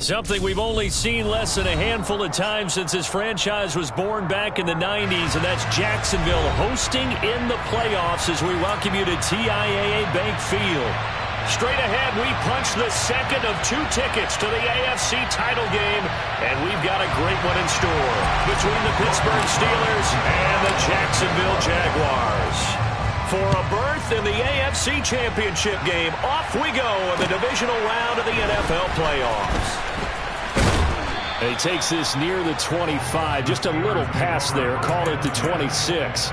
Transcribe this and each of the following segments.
Something we've only seen less than a handful of times since this franchise was born back in the 90s, and that's Jacksonville hosting in the playoffs as we welcome you to TIAA Bank Field. Straight ahead, we punch the second of 2 tickets to the AFC title game, and we've got a great one in store between the Pittsburgh Steelers and the Jacksonville Jaguars. For a berth in the AFC Championship game, off we go in the divisional round of the NFL playoffs. And he takes this near the 25, just a little pass there, called it the 26.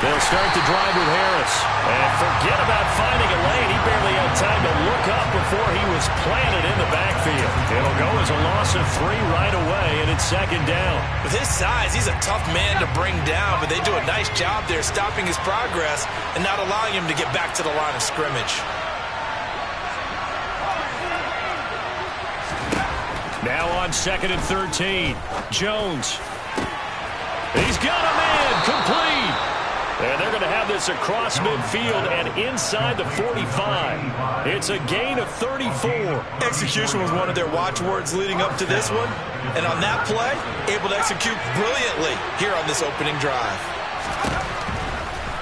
They'll start the drive with Harris. And forget about finding a lane. He barely had time to look up before he was planted in the backfield. It'll go as a loss of 3 right away, and it's second down. With his size, he's a tough man to bring down, but they do a nice job there stopping his progress and not allowing him to get back to the line of scrimmage. Now on 2nd and 13. Jones. He's got a man. Complete. And they're going to have this across midfield and inside the 45. It's a gain of 34. Execution was one of their watchwords leading up to this one. And on that play, able to execute brilliantly here on this opening drive.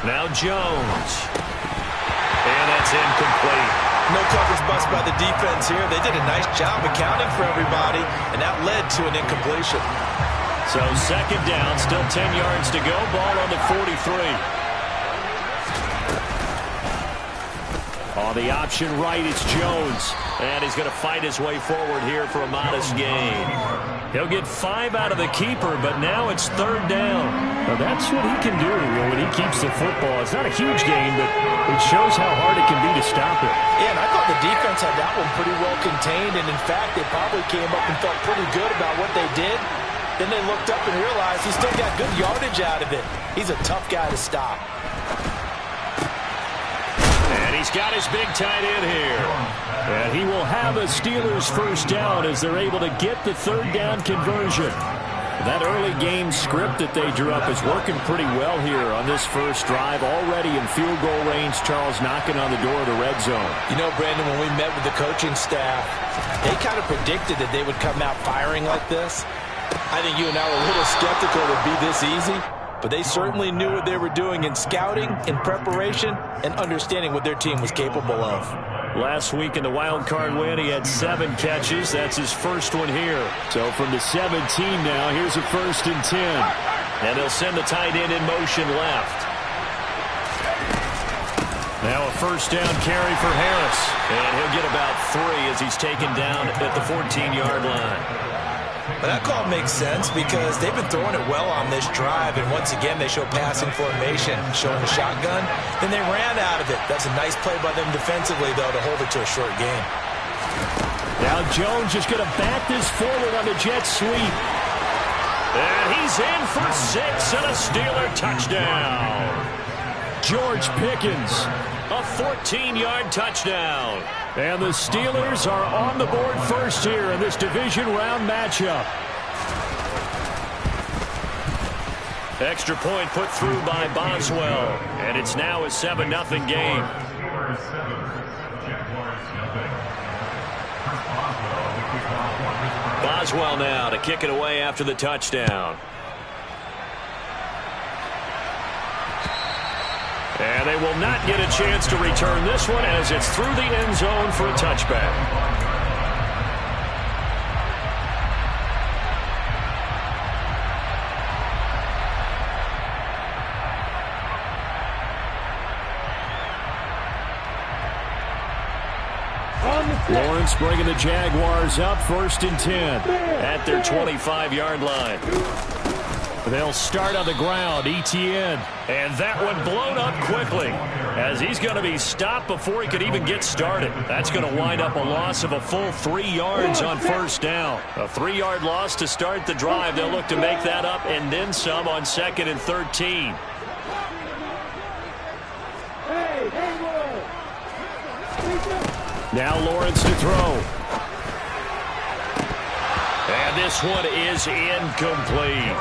Now Jones. And that's incomplete. No coverage bust by the defense here. They did a nice job accounting for everybody, and that led to an incompletion. So second down, still 10 yards to go. Ball on the 43. On the option right, it's Jones. And he's going to fight his way forward here for a modest gain. He'll get 5 out of the keeper, but now it's 3rd down. Well, that's what he can do when he keeps the football. It's not a huge gain, but it shows how hard it can be to stop it. Yeah, and I thought the defense had that one pretty well contained. And, in fact, they probably came up and felt pretty good about what they did. Then they looked up and realized he still got good yardage out of it. He's a tough guy to stop. And he's got his big tight end here. And he will have a Steelers first down as they're able to get the 3rd down conversion. That early game script that they drew up is working pretty well here on this first drive. Already in field goal range, Charles knocking on the door of the red zone. You know, Brandon, when we met with the coaching staff, they kind of predicted that they would come out firing like this. I think you and I were a little skeptical it would be this easy, but they certainly knew what they were doing in scouting, in preparation, and understanding what their team was capable of. Last week in the wild card win, he had 7 catches. That's his first one here. So from the 17 now, here's a 1st and 10. And they'll send the tight end in motion left. Now a 1st down carry for Harris. And he'll get about 3 as he's taken down at the 14-yard line. But that call makes sense because they've been throwing it well on this drive, and once again they show passing formation, showing the shotgun. Then they ran out of it. That's a nice play by them defensively, though, to hold it to a short game. Now Jones is going to back this forward on the jet sweep. And he's in for 6 and a Steeler touchdown. George Pickens, a 14-yard touchdown. And the Steelers are on the board first here in this division round matchup. Extra point put through by Boswell. And it's now a 7-0 game. Boswell now to kick it away after the touchdown. And they will not get a chance to return this one as it's through the end zone for a touchback. Lawrence bringing the Jaguars up 1st and 10 at their 25-yard line. They'll start on the ground, Etienne. And that one blown up quickly as he's going to be stopped before he could even get started. That's going to wind up a loss of a full 3 yards on 1st down. A 3-yard loss to start the drive. They'll look to make that up and then some on 2nd and 13. Now Lawrence to throw. And this one is incomplete.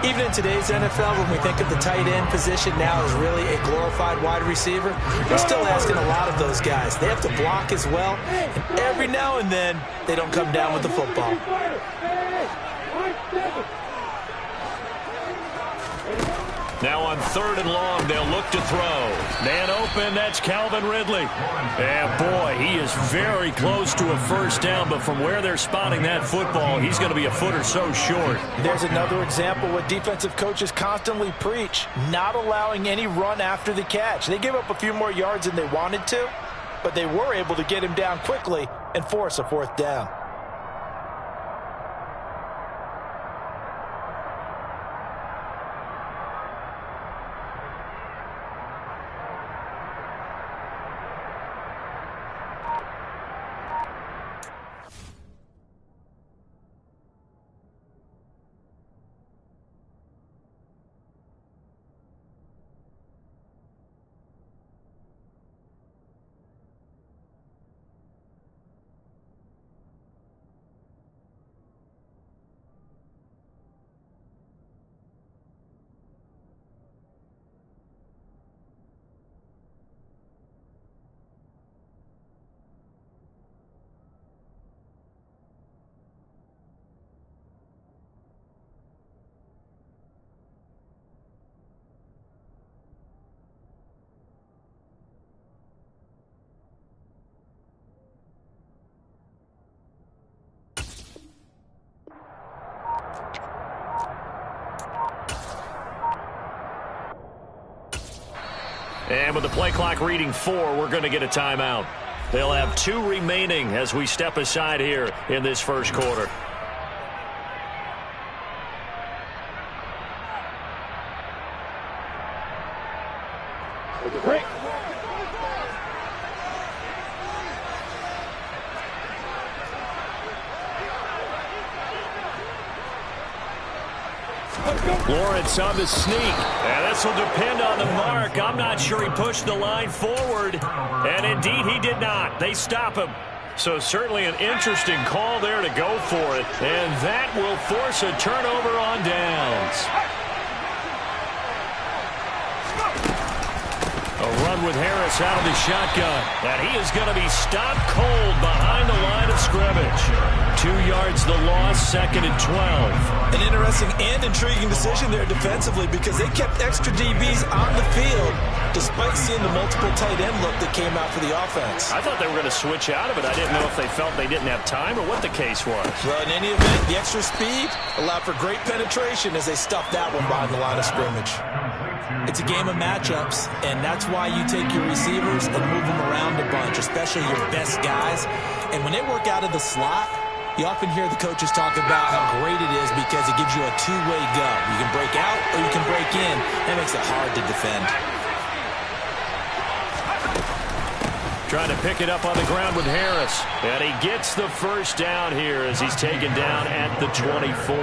Even in today's NFL, when we think of the tight end position now as really a glorified wide receiver, we're still asking a lot of those guys. They have to block as well, and every now and then, they don't come down with the football. Now on 3rd and long, they'll look to throw. Man open, that's Calvin Ridley. And boy, he is very close to a first down, but from where they're spotting that football, he's going to be a foot or so short. There's another example what defensive coaches constantly preach, not allowing any run after the catch. They gave up a few more yards than they wanted to, but they were able to get him down quickly and force a 4th down. And with the play clock reading 4, we're going to get a timeout. They'll have 2 remaining as we step aside here in this first quarter. Break. Lawrence on the sneak. And this will depend on the mark. I'm not sure he pushed the line forward. And indeed, he did not. They stop him. So certainly an interesting call there to go for it. And that will force a turnover on downs. A run with Harris out of the shotgun. And he is going to be stopped cold behind the line of scrimmage. 2 yards the loss, 2nd and 12. An interesting and intriguing decision there defensively because they kept extra DBs on the field despite seeing the multiple tight end look that came out for the offense. I thought they were going to switch out of it. I didn't know if they felt they didn't have time or what the case was. Well, in any event, the extra speed allowed for great penetration as they stuffed that one behind the line of scrimmage. It's a game of matchups, and that's why you take your receivers and move them around a bunch, especially your best guys. And when they work out of the slot, you often hear the coaches talk about how great it is because it gives you a two-way go. You can break out or you can break in. That makes it hard to defend. Trying to pick it up on the ground with Harris. And he gets the first down here as he's taken down at the 24.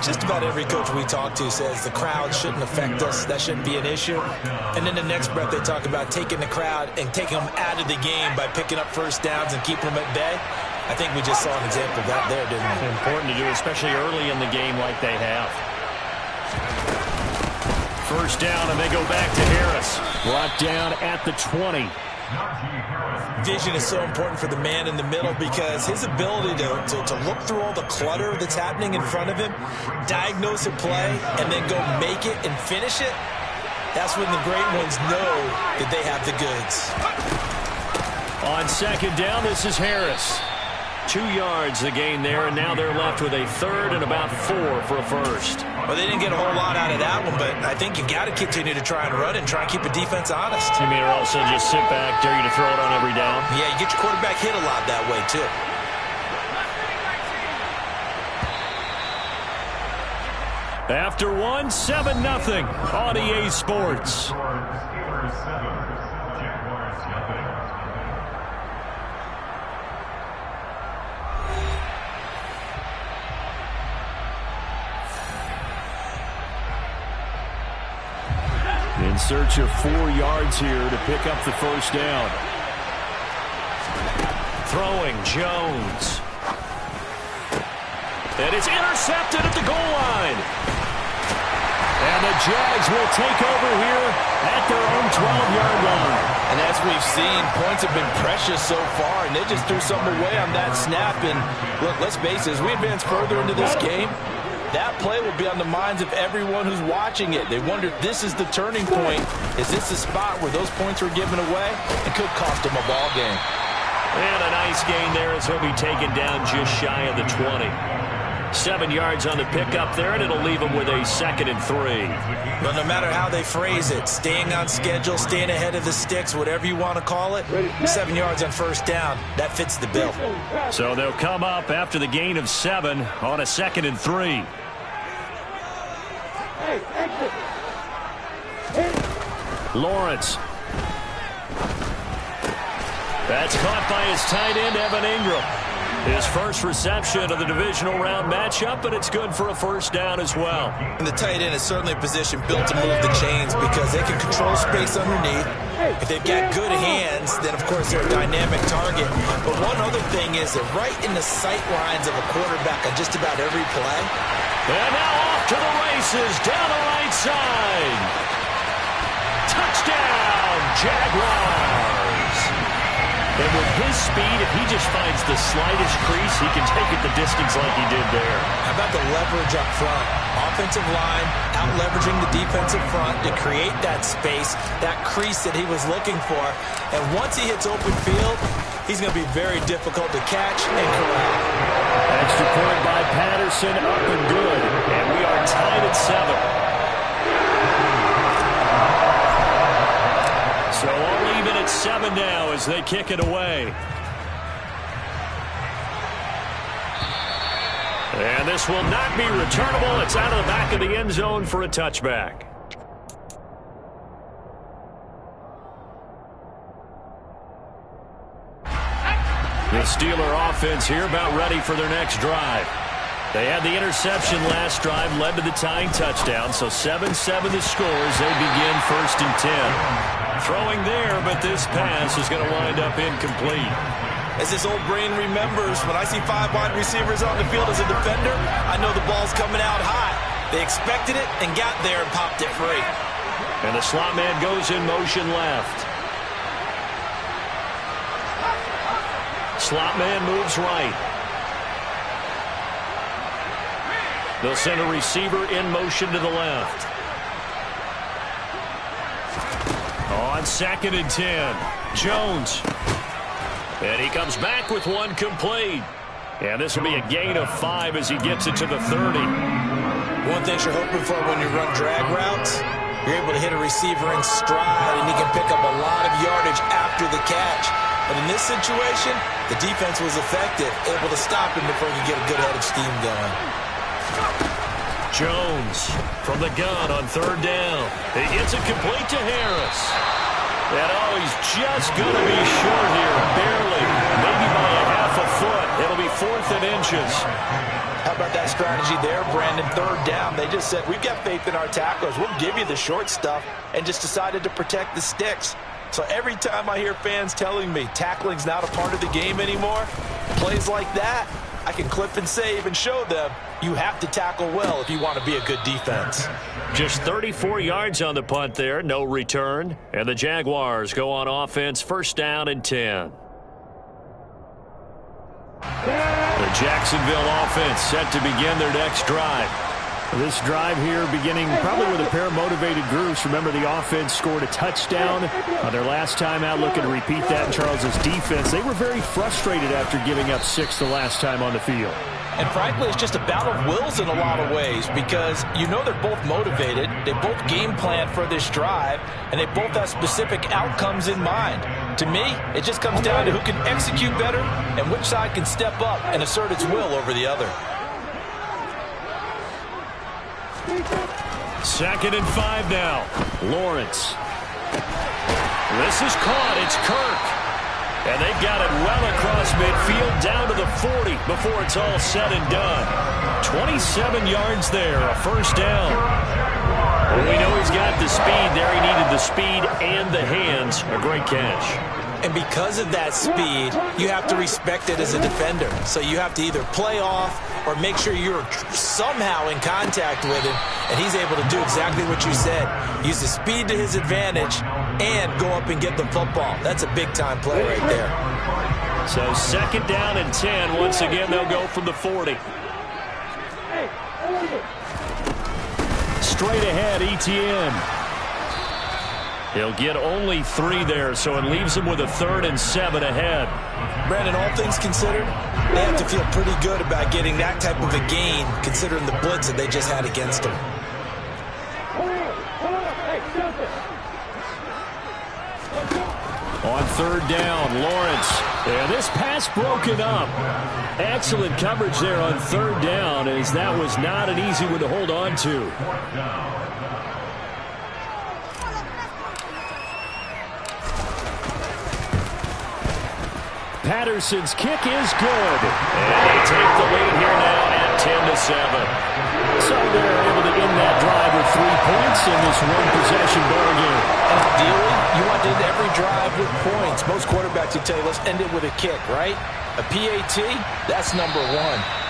Just about every coach we talk to says the crowd shouldn't affect us. That shouldn't be an issue. And then the next breath they talk about taking the crowd and taking them out of the game by picking up first downs and keeping them at bay. I think we just saw an example of that there, didn't we? Important to do, especially early in the game like they have. First down, and they go back to Harris. Brought down at the 20. Vision is so important for the man in the middle because his ability to look through all the clutter that's happening in front of him, diagnose a play, and then go make it and finish it, that's when the great ones know that they have the goods. On second down, this is Harris. 2 yards the gain there, and now they're left with a third and about 4 for a first. Well, they didn't get a whole lot out of that one, but I think you got to continue to try and run and try and keep the defense honest. You mean, or also just sit back, dare you to throw it on every down? Yeah, you get your quarterback hit a lot that way, too. After one, 7-0 on EA Sports. In search of 4 yards here to pick up the first down. Throwing, Jones. And it's intercepted at the goal line. And the Jags will take over here at their own 12-yard line. And as we've seen, points have been precious so far, and they just threw something away on that snap. And look, let's face it, as we advance further into this game, that play will be on the minds of everyone who's watching it. They wonder if this is the turning point. Is this the spot where those points were given away? It could cost them a ball game. And a nice gain there as he'll be taken down just shy of the 20. 7 yards on the pickup there, and it'll leave him with a 2nd and 3. But no matter how they phrase it, staying on schedule, staying ahead of the sticks, whatever you want to call it, 7 yards on first down, that fits the bill. So they'll come up after the gain of 7 on a 2nd and 3. Lawrence. That's caught by his tight end, Evan Ingram. His first reception of the divisional round matchup, but it's good for a first down as well. And the tight end is certainly a position built to move the chains because they can control space underneath. If they've got good hands, then of course they're a dynamic target. But one other thing is they're right in the sight lines of a quarterback on just about every play. And now off to the races down the right side. Touchdown, Jaguars. And with his speed, if he just finds the slightest crease, he can take it the distance like he did there. How about the leverage up front? Offensive line out-leveraging the defensive front to create that space, that crease that he was looking for. And once he hits open field, he's going to be very difficult to catch and corral. Extra point by Patterson, up and good. And we are tied at 7. So all even at 7 now as they kick it away. And this will not be returnable. It's out of the back of the end zone for a touchback. The Steeler offense here about ready for their next drive. They had the interception last drive, led to the tying touchdown, so 7-7 the score as they begin 1st and 10. Throwing there, but this pass is going to wind up incomplete. As this old brain remembers, when I see 5 wide receivers on the field as a defender, I know the ball's coming out high. They expected it and got there and popped it free. And the slot man goes in motion left. Slot man moves right. They'll send a receiver in motion to the left. On 2nd and 10, Jones. And he comes back with one complete. And this will be a gain of 5 as he gets it to the 30. One thing you're hoping for when you run drag routes, you're able to hit a receiver in stride, and he can pick up a lot of yardage after the catch. But in this situation, the defense was effective, able to stop him before he could get a good head of steam going. Jones from the gun on 3rd down. He gets it complete to Harris. And he's just going to be short here, barely, maybe by a half a foot. It'll be 4th and inches. How about that strategy there, Brandon? 3rd down. They just said, we've got faith in our tacklers. We'll give you the short stuff, and just decided to protect the sticks. So every time I hear fans telling me tackling's not a part of the game anymore, plays like that, I can clip and save and show them you have to tackle well if you want to be a good defense. Just 34 yards on the punt there, no return. And the Jaguars go on offense, 1st down and 10. The Jacksonville offense set to begin their next drive. This drive here beginning probably with a pair of motivated groups. Remember, the offense scored a touchdown on their last time out. Looking to repeat that in Charles's defense. They were very frustrated after giving up 6 the last time on the field. And frankly, it's just a battle of wills in a lot of ways because you know they're both motivated. They both game plan for this drive, and they both have specific outcomes in mind. To me, it just comes down to who can execute better and which side can step up and assert its will over the other. 2nd and 5 now. Lawrence. This is caught. It's Kirk. And they've got it well across midfield down to the 40 before it's all said and done. 27 yards there, a 1st down. Well, we know he's got the speed there. He needed the speed and the hands. A great catch. And because of that speed, you have to respect it as a defender. So you have to either play off or make sure you're somehow in contact with him, and he's able to do exactly what you said. Use the speed to his advantage and go up and get the football. That's a big-time play right there. So 2nd down and 10. Once again, they'll go from the 40. Straight ahead, Etienne. He'll get only 3 there, so it leaves him with a 3rd and 7 ahead. Brandon, all things considered, they have to feel pretty good about getting that type of a gain, considering the blitz that they just had against them. On 3rd down, Lawrence. And this pass broken up. Excellent coverage there on 3rd down, as that was not an easy one to hold on to. Patterson's kick is good. And they take the lead here now at 10-7. So they're able to end that drive with 3 points in this one-possession ball game. And ideally, you want to end every drive with points. Most quarterbacks would tell you, let's end it with a kick, right? A PAT, that's number 1.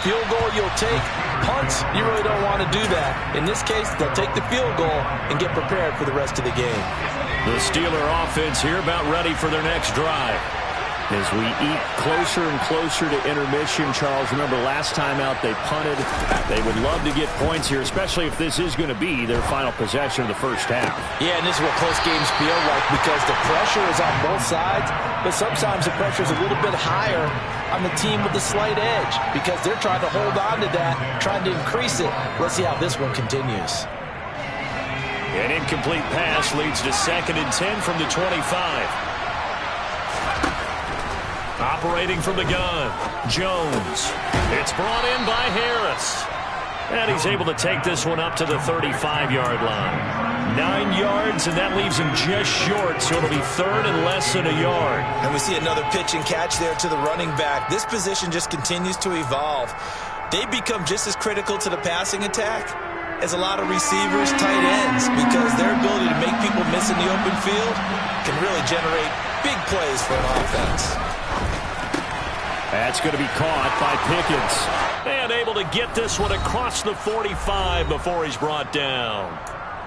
Field goal you'll take. Punts, you really don't want to do that. In this case, they'll take the field goal and get prepared for the rest of the game. The Steeler offense here about ready for their next drive. As we eat closer and closer to intermission, Charles, remember last time out they punted. They would love to get points here, especially if this is going to be their final possession of the first half. Yeah, and this is what close games feel like because the pressure is on both sides, but sometimes the pressure is a little bit higher on the team with the slight edge because they're trying to hold on to that, trying to increase it. Let's see how this one continues. An incomplete pass leads to 2nd and 10 from the 25. Operating from the gun, Jones. It's brought in by Harris. And he's able to take this one up to the 35-yard line. 9 yards, and that leaves him just short, so it'll be 3rd and less than a yard. And we see another pitch and catch there to the running back. This position just continues to evolve. They become just as critical to the passing attack as a lot of receivers, tight ends, because their ability to make people miss in the open field can really generate big plays for an offense. That's going to be caught by Pickens. And able to get this one across the 45 before he's brought down.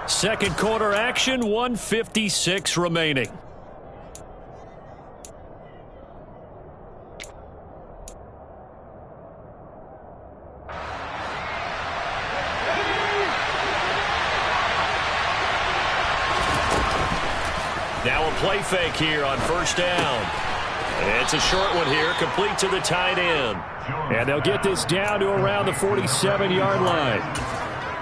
2nd quarter action, 1:56 remaining. Now a play fake here on 1st down. It's a short one here, complete to the tight end. And they'll get this down to around the 47-yard line.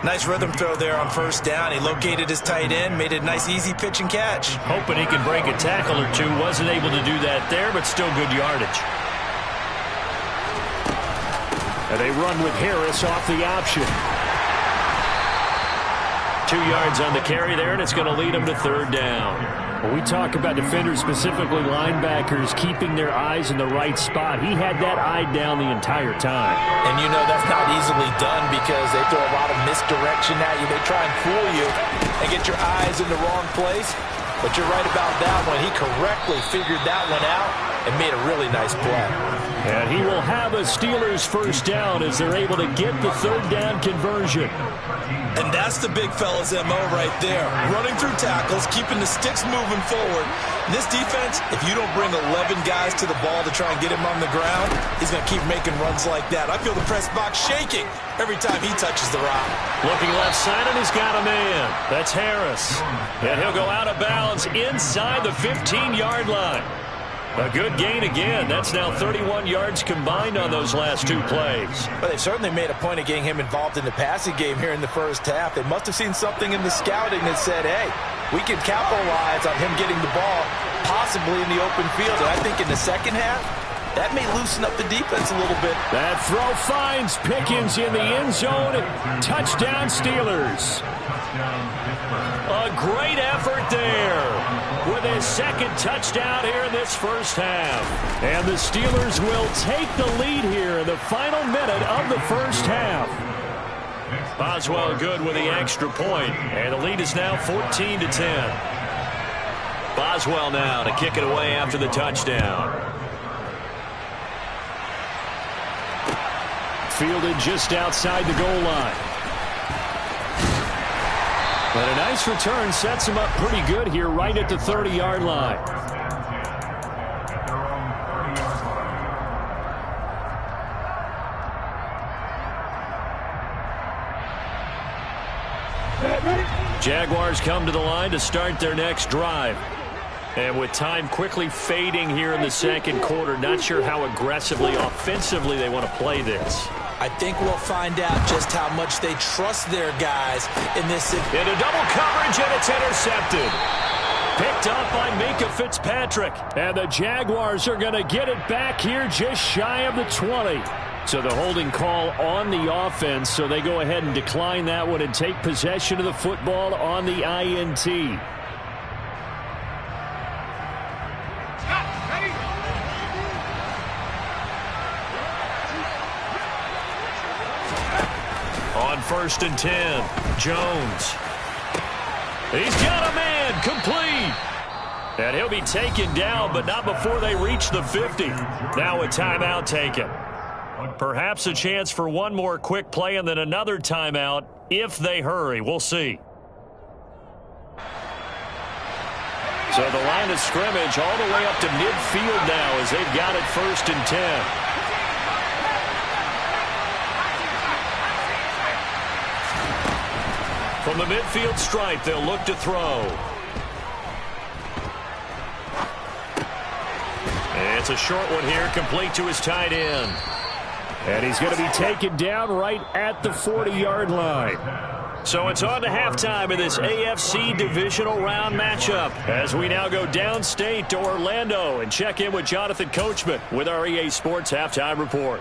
Nice rhythm throw there on 1st down. He located his tight end, made it a nice easy pitch and catch. Hoping he can break a tackle or two. Wasn't able to do that there, but still good yardage. And they run with Harris off the option. 2 yards on the carry there, and it's going to lead them to 3rd down. When we talk about defenders, specifically linebackers, keeping their eyes in the right spot, he had that eye down the entire time. And you know that's not easily done because they throw a lot of misdirection at you. They try and fool you and get your eyes in the wrong place. But you're right about that one. He correctly figured that one out and made a really nice play. And he will have a Steelers 1st down as they're able to get the 3rd down conversion. And that's the big fella's MO right there. Running through tackles, keeping the sticks moving forward. And this defense, if you don't bring 11 guys to the ball to try and get him on the ground, he's going to keep making runs like that. I feel the press box shaking every time he touches the rock. Looking left side, and he's got a man. That's Harris. And he'll go out of bounds inside the 15-yard line. A good gain again. That's now 31 yards combined on those last 2 plays. But they've certainly made a point of getting him involved in the passing game here in the first half. They must have seen something in the scouting that said, hey, we can capitalize on him getting the ball possibly in the open field. And I think in the second half, that may loosen up the defense a little bit. That throw finds Pickens in the end zone. Touchdown Steelers. A great effort there with his 2nd touchdown here in this first half. And the Steelers will take the lead here in the final minute of the first half. Boswell good with the extra point, and the lead is now 14-10. Boswell now to kick it away after the touchdown. Fielded just outside the goal line. But a nice return sets him up pretty good here right at the 30-yard line. Jaguars come to the line to start their next drive. And with time quickly fading here in the second quarter, not sure how aggressively, offensively they want to play this. I think we'll find out just how much they trust their guys in this. In a double coverage, and it's intercepted. Picked up by Minkah Fitzpatrick. And the Jaguars are going to get it back here just shy of the 20. So the holding call on the offense, so they go ahead and decline that one and take possession of the football on the INT. On 1st and 10, Jones. He's got a man, complete. And he'll be taken down, but not before they reach the 50. Now a timeout taken. Perhaps a chance for one more quick play and then another timeout if they hurry. We'll see. So the line of scrimmage all the way up to midfield now as they've got it 1st and 10. From the midfield stripe, they'll look to throw. And it's a short one here, complete to his tight end. And he's going to be taken down right at the 40-yard line. So it's on to halftime in this AFC divisional round matchup as we now go downstate to Orlando and check in with Jonathan Coachman with our EA Sports Halftime Report.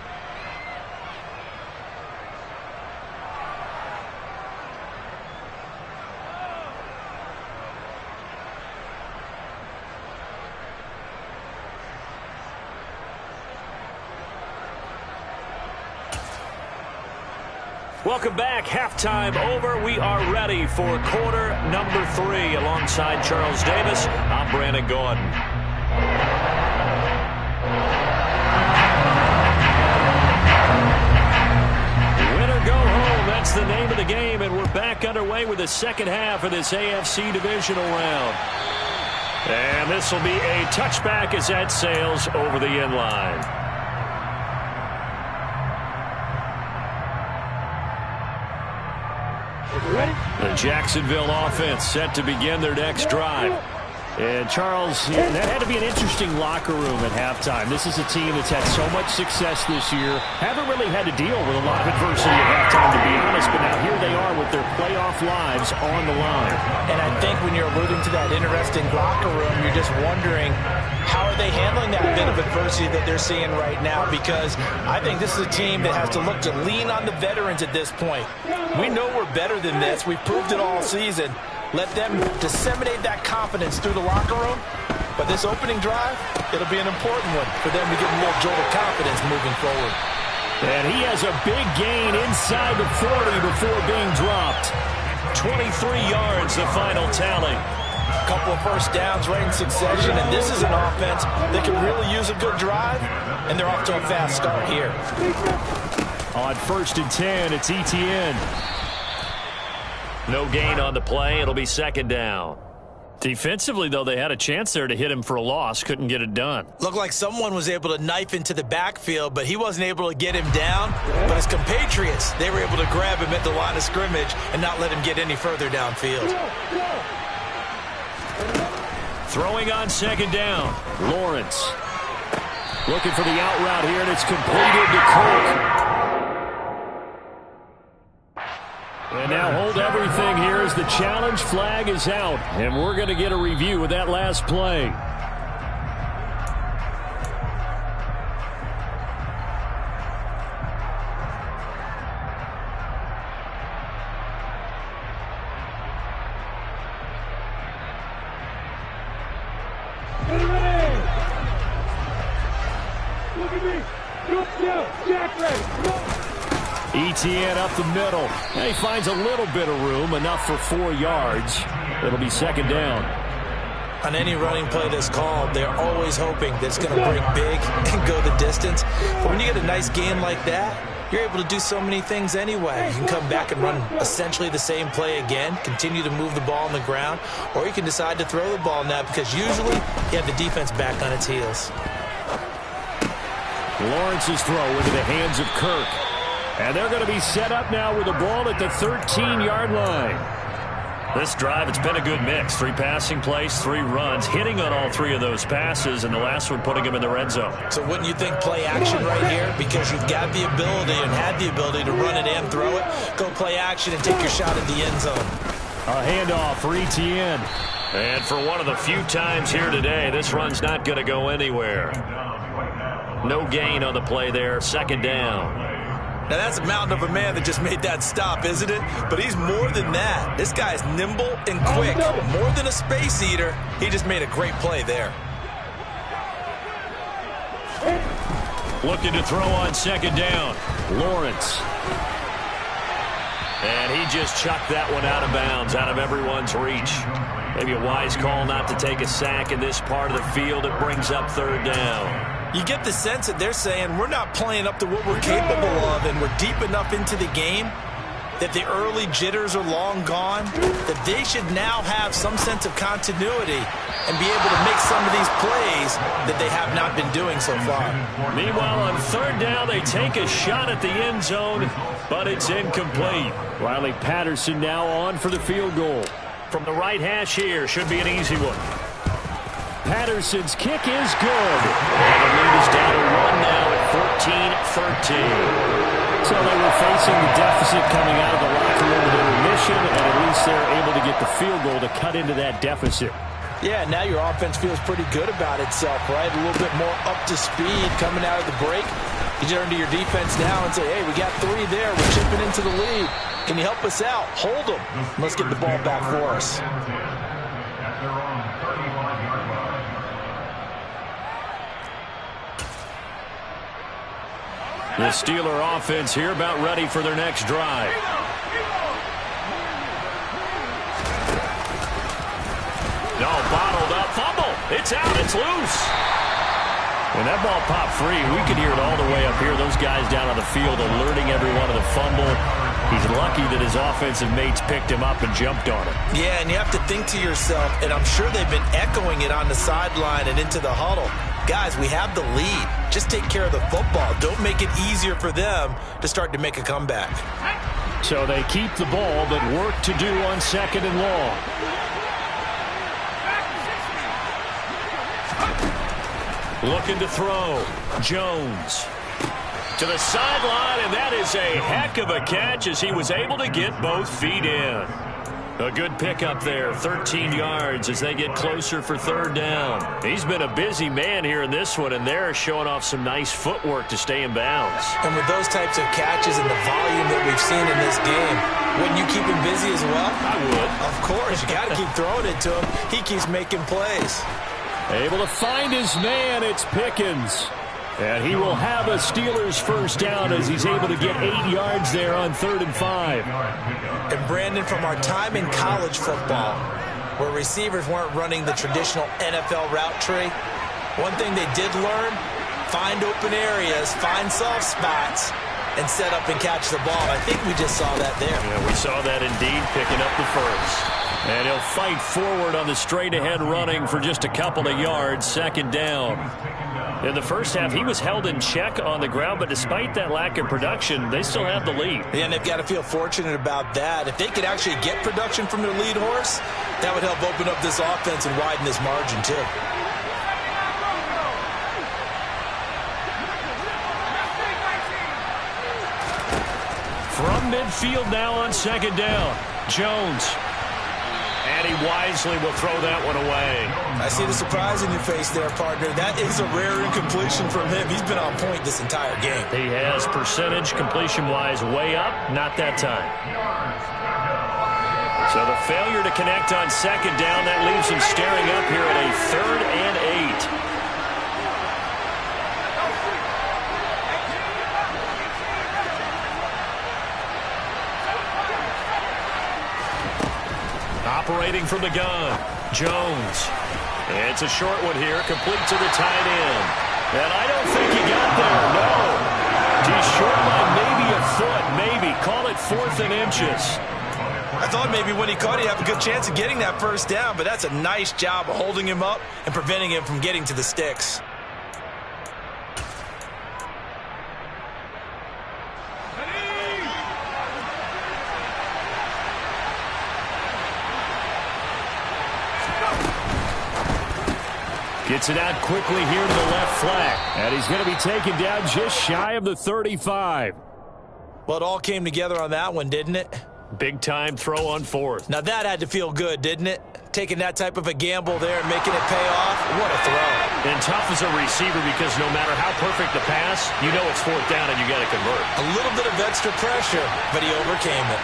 Welcome back. Halftime over. We are ready for quarter number 3. Alongside Charles Davis, I'm Brandon Gordon. Win or go home, that's the name of the game, and we're back underway with the second half of this AFC divisional round. And this will be a touchback as that sails over the end line. The Jacksonville offense set to begin their next drive. And Charles, that had to be an interesting locker room at halftime. This is a team that's had so much success this year. Haven't really had to deal with a lot of adversity at halftime, to be honest. But now here they are with their playoff lives on the line. And I think when you're alluding to that interesting locker room, you're just wondering, how are they handling that bit of adversity that they're seeing right now? Because I think this is a team that has to look to lean on the veterans at this point. We know we're better than this. We've proved it all season. Let them disseminate that confidence through the locker room. But this opening drive, it'll be an important one for them to get a little jolt of confidence moving forward. And he has a big gain inside the 40 before being dropped. 23 yards, the final tally. A couple of first downs right in succession, and this is an offense that can really use a good drive, and they're off to a fast start here. On 1st and 10, it's Etienne. No gain on the play. It'll be second down. Defensively, though, they had a chance there to hit him for a loss. Couldn't get it done. Looked like someone was able to knife into the backfield, but he wasn't able to get him down. But his compatriots, they were able to grab him at the line of scrimmage and not let him get any further downfield. Throwing on second down. Lawrence looking for the out route here, and it's completed to Cook. And now hold everything here as the challenge flag is out. And we're going to get a review of that last play. Etienne up the middle. And he finds a little bit of room, enough for 4 yards. It'll be second down. On any running play that's called, they're always hoping that it's going to break big and go the distance. But when you get a nice game like that, you're able to do so many things anyway. You can come back and run essentially the same play again, continue to move the ball on the ground, or you can decide to throw the ball now because usually you have the defense back on its heels. Lawrence's throw into the hands of Kirk. And they're going to be set up now with the ball at the 13-yard line. This drive, it's been a good mix. 3 passing plays, 3 runs, hitting on all 3 of those passes, and the last one putting him in the red zone. So wouldn't you think play action right here? Because you've got the ability and had the ability to run it and throw it. Go play action and take your shot at the end zone. A handoff for Etienne. And for one of the few times here today, this run's not going to go anywhere. No gain on the play there, 2nd down. Now, that's a mountain of a man that just made that stop, isn't it? But he's more than that. This guy's nimble and quick. More than a space eater. He just made a great play there. Looking to throw on 2nd down. Lawrence. And he just chucked that one out of bounds, out of everyone's reach. Maybe a wise call not to take a sack in this part of the field. It brings up 3rd down. You get the sense that they're saying we're not playing up to what we're capable of, and we're deep enough into the game that the early jitters are long gone, that they should now have some sense of continuity and be able to make some of these plays that they have not been doing so far. Meanwhile, on 3rd down, they take a shot at the end zone, but it's incomplete. Riley Patterson now on for the field goal. From the right hash here, should be an easy one. Patterson's kick is good. And the lead is down to 1 now at 14-13. So they were facing the deficit coming out of the locker room with intermission, and at least they're able to get the field goal to cut into that deficit. Yeah, now your offense feels pretty good about itself, right? A little bit more up to speed coming out of the break. You turn to your defense now and say, hey, we got 3 there. We're chipping into the lead. Can you help us out? Hold them. Let's get the ball back for us. The Steeler offense here about ready for their next drive. No, bottled up. Fumble. It's out. It's loose. When that ball popped free, we could hear it all the way up here. Those guys down on the field alerting everyone of the fumble. He's lucky that his offensive mates picked him up and jumped on it. Yeah, and you have to think to yourself, and I'm sure they've been echoing it on the sideline and into the huddle. Guys, we have the lead. Just take care of the football. Don't make it easier for them to start to make a comeback. So they keep the ball, but work to do on 2nd and long. Looking to throw. Jones. To the sideline, and that is a heck of a catch as he was able to get both feet in. A good pickup there, 13 yards as they get closer for 3rd down. He's been a busy man here in this one, and they're showing off some nice footwork to stay in bounds. And with those types of catches and the volume that we've seen in this game, wouldn't you keep him busy as well? I would. Of course, you got to keep throwing it to him. He keeps making plays. Able to find his man, it's Pickens. And he will have a Steelers 1st down as he's able to get 8 yards there on 3rd and 5. And Brandon, from our time in college football, where receivers weren't running the traditional NFL route tree, one thing they did learn, find open areas, find soft spots, and set up and catch the ball. I think we just saw that there. Yeah, we saw that indeed, picking up the 1st. And he'll fight forward on the straight-ahead running for just a couple of yards, 2nd down. In the first half, he was held in check on the ground, but despite that lack of production, they still have the lead. Yeah, and they've got to feel fortunate about that. If they could actually get production from their lead horse, that would help open up this offense and widen this margin, too. From midfield now on 2nd down, Jones. And he wisely will throw that one away. I see the surprise in your face there, partner. That is a rare incompletion from him. He's been on point this entire game. He has percentage completion-wise way up, not that time. So the failure to connect on 2nd down, that leaves him staring up here at a 3rd and 8. Operating from the gun, Jones. It's a short one here, complete to the tight end. And I don't think he got there, no. He's short by maybe a foot, maybe. Call it 4th and inches. I thought maybe when he caught it, he'd have a good chance of getting that first down, but that's a nice job of holding him up and preventing him from getting to the sticks. Gets it out quickly here to the left flank. And he's going to be taken down just shy of the 35. Well, it all came together on that one, didn't it? Big-time throw on 4th. Now that had to feel good, didn't it? Taking that type of a gamble there and making it pay off. What a throw. And tough as a receiver because no matter how perfect the pass, you know it's 4th down and you got to convert. A little bit of extra pressure, but he overcame it.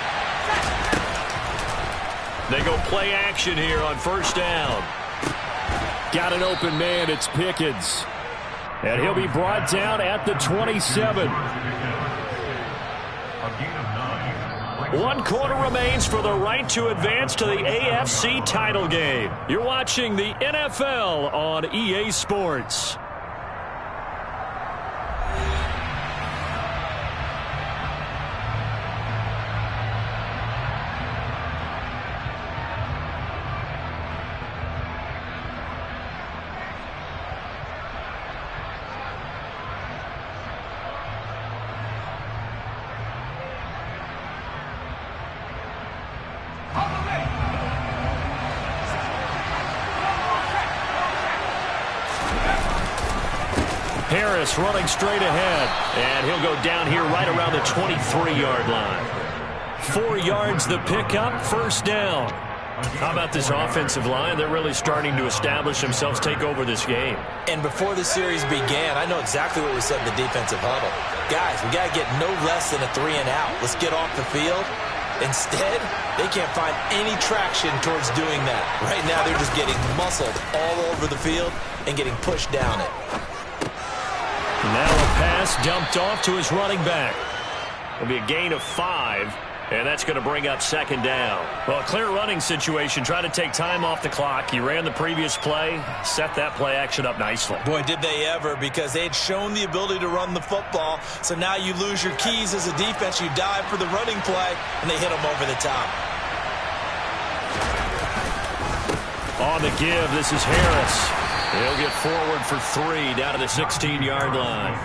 They go play action here on 1st down. Got an open man. It's Pickens. And he'll be brought down at the 27. 1 quarter remains for the right to advance to the AFC title game. You're watching the NFL on EA Sports. Harris running straight ahead, and he'll go down here right around the 23-yard line. 4 yards the pickup, 1st down. How about this offensive line? They're really starting to establish themselves, take over this game. And before the series began, I know exactly what we said in the defensive huddle. Guys, we got to get no less than a 3 and out. Let's get off the field. Instead, they can't find any traction towards doing that. Right now, they're just getting muscled all over the field and getting pushed down it. Now a pass dumped off to his running back. It'll be a gain of 5, and that's going to bring up 2nd down. Well, a clear running situation. Try to take time off the clock. He ran the previous play, set that play action up nicely. Boy, did they ever, because they had shown the ability to run the football. So now you lose your keys as a defense. You dive for the running play, and they hit them over the top. On the give, this is Harris. He'll get forward for 3 down to the 16-yard line.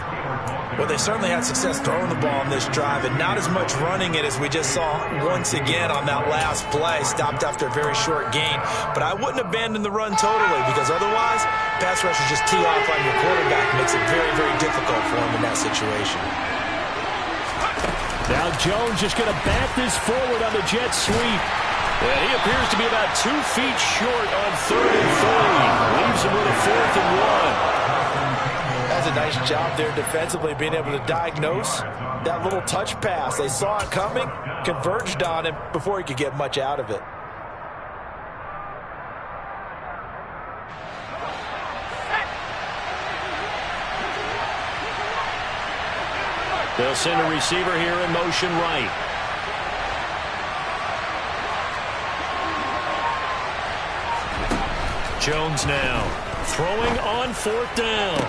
Well, they certainly had success throwing the ball on this drive, and not as much running it as we just saw once again on that last play. Stopped after a very short gain. But I wouldn't abandon the run totally, because otherwise, pass rushers just tee off on your quarterback. Makes it very, very difficult for him in that situation. Now Jones just going to bat this forward on the jet sweep. And he appears to be about 2 feet short on 3rd and 3. Leaves him with a 4th and 1. That's a nice job there defensively, being able to diagnose that little touch pass. They saw it coming, converged on him before he could get much out of it. They'll send a receiver here in motion right. Jones now throwing on 4th down.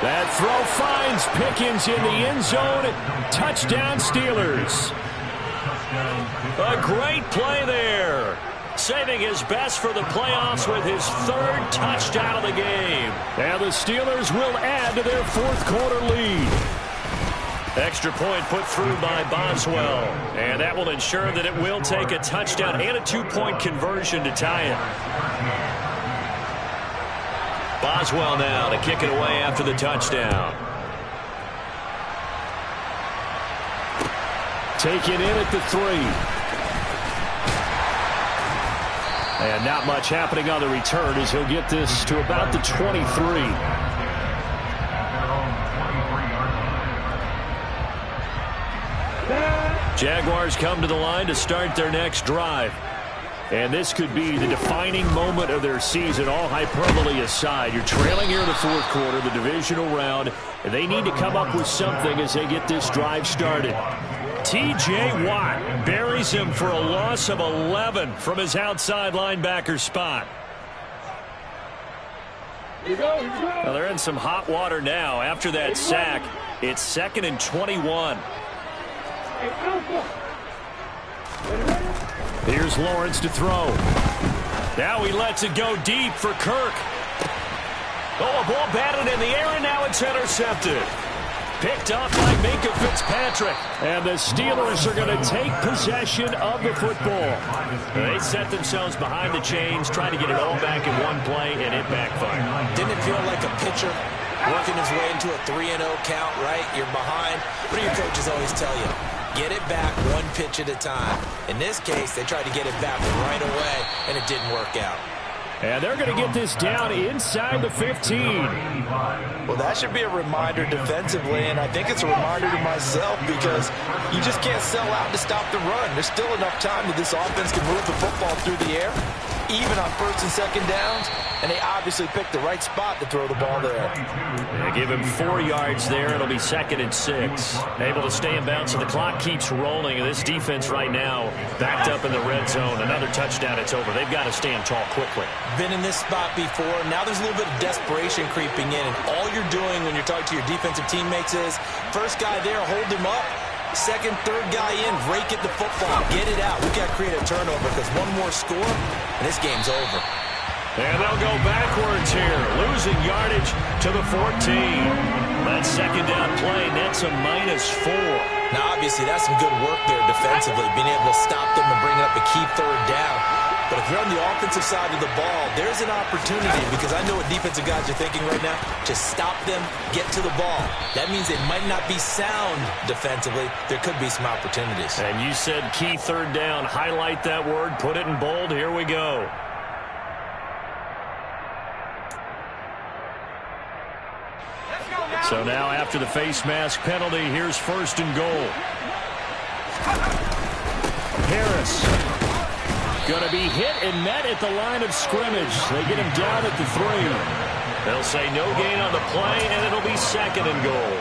That throw finds Pickens in the end zone. Touchdown Steelers. A great play there. Saving his best for the playoffs with his 3rd touchdown of the game. And the Steelers will add to their 4th quarter lead. Extra point put through by Boswell. And that will ensure that it will take a touchdown and a 2-point conversion to tie it. Boswell now to kick it away after the touchdown. Taken in at the 3. And not much happening on the return as he'll get this to about the 23. Jaguars come to the line to start their next drive. And this could be the defining moment of their season, all hyperbole aside. You're trailing here in the 4th quarter, the divisional round, and they need to come up with something as they get this drive started. T.J. Watt buries him for a loss of 11 from his outside linebacker spot. Well, they're in some hot water now. After that sack, it's 2nd and 21. Here's Lawrence to throw. Now he lets it go deep for Kirk. Oh, a ball batted in the air, and now it's intercepted. Picked up by Minkah Fitzpatrick. And the Steelers are going to take possession of the football. They set themselves behind the chains, trying to get it all back in one play, and it backfired. Didn't it feel like a pitcher working his way into a 3-0 count, right? You're behind. What do your coaches always tell you? Get it back one pitch at a time. In this case, they tried to get it back right away, and it didn't work out. And they're going to get this down inside the 15. Well, that should be a reminder defensively, and I think it's a reminder to myself because you just can't sell out to stop the run. There's still enough time that this offense can move the football through the air, even on 1st and 2nd downs, and they obviously picked the right spot to throw the ball there. They give him 4 yards there. It'll be 2nd and 6. Able to stay in bounds, so the clock keeps rolling. And this defense right now backed up in the red zone. Another touchdown, it's over. They've got to stand tall quickly. Been in this spot before. Now there's a little bit of desperation creeping in, and all you're doing when you're talking to your defensive teammates is, first guy there, hold him up. 2nd, 3rd guy in, rake at the football. Get it out. We've got to create a turnover because one more score, and this game's over. And they'll go backwards here, losing yardage to the 14. That 2nd down play nets a -4. Now, obviously, that's some good work there defensively, being able to stop them and bring up a key 3rd down. But if you're on the offensive side of the ball, there's an opportunity, because I know what defensive guys are thinking right now, to stop them, get to the ball. That means they might not be sound defensively. There could be some opportunities. And you said key 3rd down. Highlight that word. Put it in bold. Here we go. So now after the face mask penalty, here's 1st and goal. Harris going to be hit and met at the line of scrimmage. They get him down at the 3. They'll say no gain on the play, and it'll be 2nd and goal.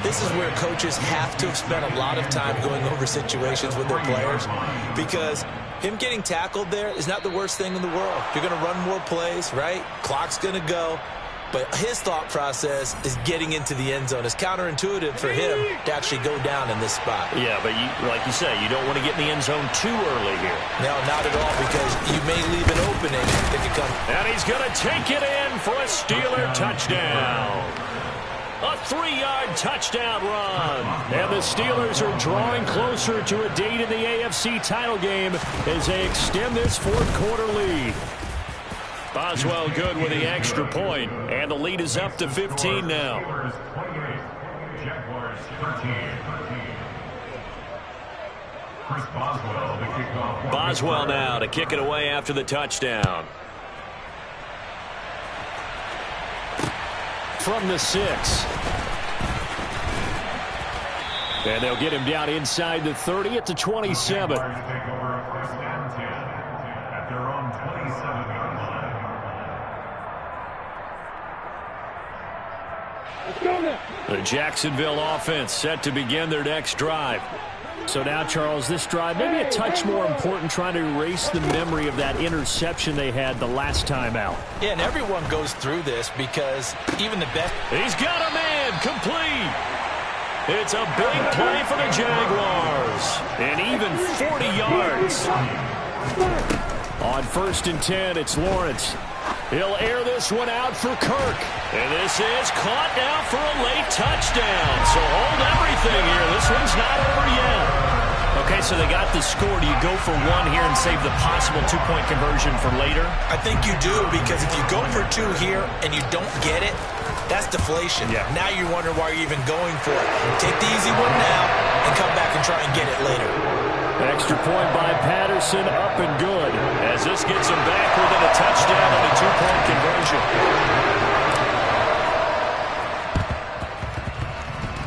This is where coaches have to have spent a lot of time going over situations with their players, because him getting tackled there is not the worst thing in the world. You're going to run more plays, right? Clock's going to go. But his thought process is getting into the end zone. It's counterintuitive for him to actually go down in this spot. Yeah, but like you say, you don't want to get in the end zone too early here. No, not at all, because you may leave an opening that could come. And he's going to take it in for a Steeler touchdown. A 3-yard touchdown run. And the Steelers are drawing closer to a date in the AFC title game as they extend this 4th quarter lead. Boswell good with the extra point, and the lead is up to 15 now. Boswell now to kick it away after the touchdown. From the 6. And they'll get him down inside the 30 at the 27. The Jacksonville offense set to begin their next drive. So now, Charles, this drive maybe a touch more important, trying to erase the memory of that interception they had the last time out. Yeah, and everyone goes through this because even the best. He's got a man complete. It's a big play for the Jaguars. And even 40 yards. On 1st and 10, it's Lawrence. He'll air this one out for Kirk. And this is caught now for a late touchdown. So hold everything here. This one's not over yet. Okay, so they got the score. Do you go for 1 here and save the possible 2-point conversion for later? I think you do, because if you go for 2 here and you don't get it, that's deflation. Yeah. Now you wonder why you're even going for it. Take the easy one now and come back and try and get it later. Extra point by Patterson, up and good. As this gets him back within a touchdown and a 2-point conversion.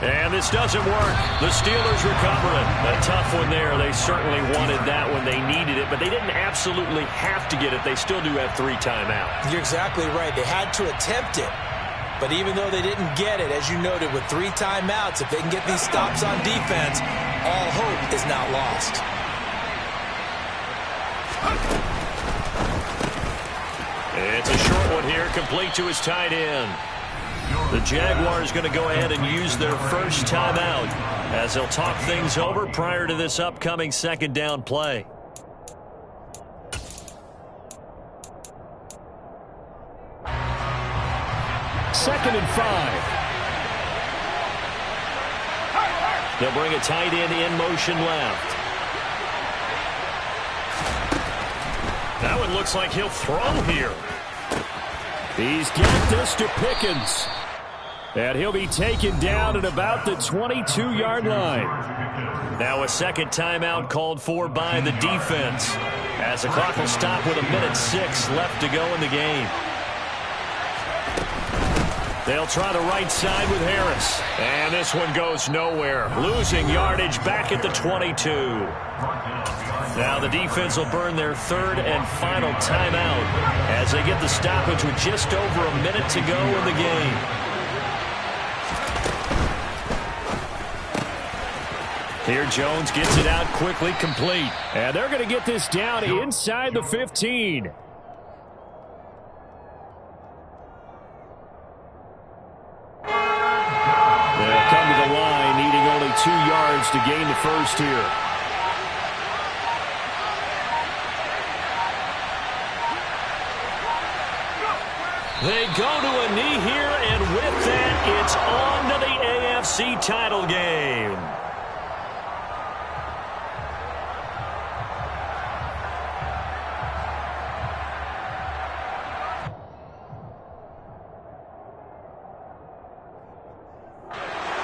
And this doesn't work. The Steelers recover it. A tough one there. They certainly wanted that when they needed it, but they didn't absolutely have to get it. They still do have 3 timeouts. You're exactly right. They had to attempt it. But even though they didn't get it, as you noted, with 3 timeouts, if they can get these stops on defense, all hope is not lost. It's a short one here, complete to his tight end. The Jaguars going to go ahead and use their first timeout as they'll talk things over prior to this upcoming second down play. Second and 5. They'll bring a tight end in motion left. That one looks like he'll throw here. He's got this to Pickens. And he'll be taken down at about the 22-yard line. Now a second timeout called for by the defense, as the clock will stop with 1:06 left to go in the game. They'll try the right side with Harris. And this one goes nowhere. Losing yardage back at the 22. Now the defense will burn their third and final timeout as they get the stoppage with just over a minute to go in the game. Here Jones gets it out quickly, complete. And they're going to get this down inside the 15. They'll come to the line, needing only 2 yards to gain the first here. They go to a knee here, and with that, it's on to the AFC title game.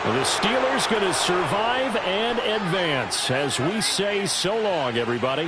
The Steelers going to survive and advance as we say so long, everybody.